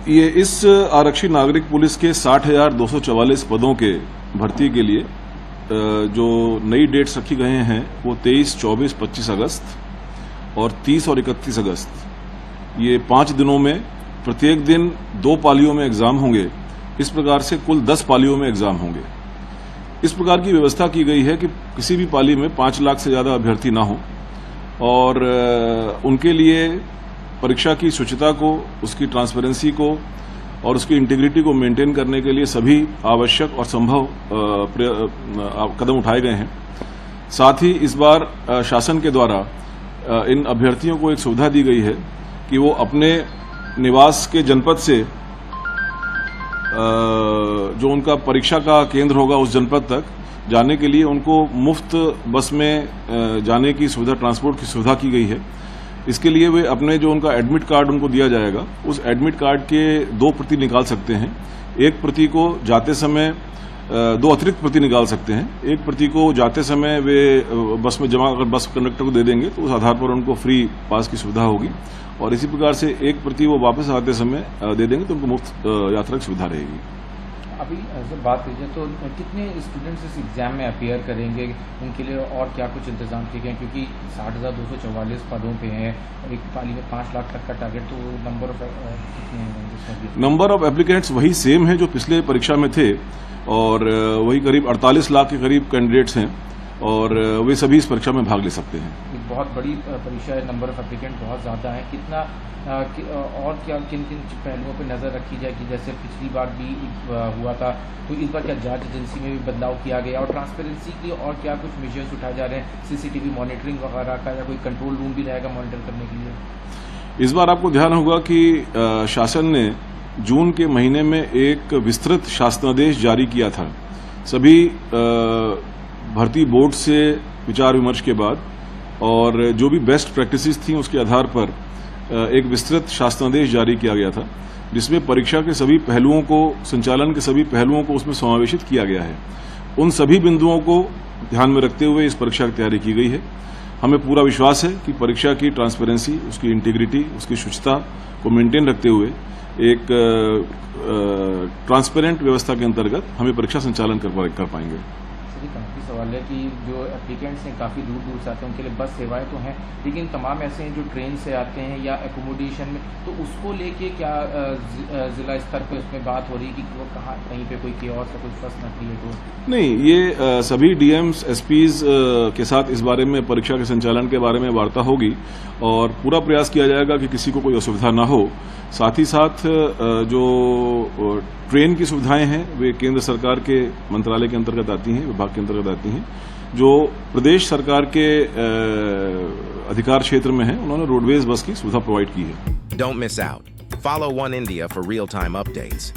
ये इस आरक्षी नागरिक पुलिस के 60,244 पदों के भर्ती के लिए जो नई डेट्स रखी गए हैं वो 23, 24, 25 अगस्त और 30 और 31 अगस्त, ये 5 दिनों में प्रत्येक दिन 2 पालियों में एग्जाम होंगे। इस प्रकार से कुल 10 पालियों में एग्जाम होंगे। इस प्रकार की व्यवस्था की गई है कि किसी भी पाली में 5 लाख से ज्यादा अभ्यर्थी ना हो और उनके लिए परीक्षा की शुचिता को, उसकी ट्रांसपेरेंसी को और उसकी इंटीग्रिटी को मेंटेन करने के लिए सभी आवश्यक और संभव कदम उठाए गए हैं। साथ ही इस बार शासन के द्वारा इन अभ्यर्थियों को एक सुविधा दी गई है कि वो अपने निवास के जनपद से जो उनका परीक्षा का केंद्र होगा उस जनपद तक जाने के लिए उनको मुफ्त बस में जाने की सुविधा, ट्रांसपोर्ट की सुविधा की गई है। इसके लिए वे अपने जो उनका एडमिट कार्ड उनको दिया जाएगा, उस एडमिट कार्ड के 2 प्रति निकाल सकते हैं। एक प्रति को जाते समय 2 अतिरिक्त प्रति निकाल सकते हैं। एक प्रति को जाते समय वे बस में जमा, अगर बस कंडक्टर को दे देंगे तो उस आधार पर उनको फ्री पास की सुविधा होगी और इसी प्रकार से एक प्रति वो वापस आते समय दे देंगे तो उनको मुफ्त यात्रा की सुविधा रहेगी। अभी जब बात कीजिए तो कितने स्टूडेंट्स इस एग्जाम में अपीयर करेंगे, उनके लिए और क्या कुछ इंतजाम किए गए, क्योंकि 60,244 पदों पे हैं और एक पाली में 5 लाख तक का टारगेट, तो नंबर ऑफ कितने हैं? नंबर ऑफ एप्लीकेंट्स वही सेम है जो पिछले परीक्षा में थे और वही करीब 48 लाख के करीब कैंडिडेट्स हैं और वे सभी इस परीक्षा में भाग ले सकते हैं। एक बहुत बड़ी परीक्षा है, नंबर ऑफ एप्लीकेंट बहुत ज़्यादा है। कितना और क्या किन किन पहलुओं पर नज़र रखी जाए कि जैसे पिछली बार भी हुआ था तो इस बार क्या जांच एजेंसी में भी बदलाव किया गया और ट्रांसपेरेंसी के लिए और क्या कुछ मेजर्स उठाए जा रहे हैं, सीसीटीवी मॉनिटरिंग वगैरह का, या कोई कंट्रोल रूम भी रहेगा मॉनिटर करने के लिए? इस बार आपको ध्यान होगा कि शासन ने जून के महीने में एक विस्तृत शासनादेश जारी किया था। सभी भर्ती बोर्ड से विचार विमर्श के बाद और जो भी बेस्ट प्रैक्टिसेस थी उसके आधार पर एक विस्तृत शासनादेश जारी किया गया था जिसमें परीक्षा के सभी पहलुओं को, संचालन के सभी पहलुओं को उसमें समावेशित किया गया है। उन सभी बिंदुओं को ध्यान में रखते हुए इस परीक्षा की तैयारी की गई है। हमें पूरा विश्वास है कि परीक्षा की ट्रांसपेरेंसी, उसकी इंटीग्रिटी, उसकी शुचिता को मेंटेन रखते हुए एक ट्रांसपेरेंट व्यवस्था के अंतर्गत हमें परीक्षा संचालन कर पाएंगे। काफ़ी सवाल है कि जो एप्लीकेंट्स हैं काफ़ी दूर दूर से आते हैं, उनके लिए बस सेवाएं तो हैं लेकिन तमाम ऐसे हैं जो ट्रेन से आते हैं या एकोमोडेशन में, तो उसको लेके क्या जिला स्तर पे उसमें बात हो रही है कि वो कहाँ कहीं पे कोई कियोस्क या कोई फंस न क्रिएट हो? नहीं, ये सभी डीएम्स, एसपीज के साथ इस बारे में, परीक्षा के संचालन के बारे में वार्ता होगी और पूरा प्रयास किया जाएगा कि किसी को कोई असुविधा न हो। साथ ही साथ जो ट्रेन की सुविधाएं हैं वे केंद्र सरकार के मंत्रालय के अंतर्गत आती हैं, विभाग के अंतर्गत आती हैं। जो प्रदेश सरकार के अधिकार क्षेत्र में है उन्होंने रोडवेज बस की सुविधा प्रोवाइड की है। Don't miss out. Follow One India for real-time updates.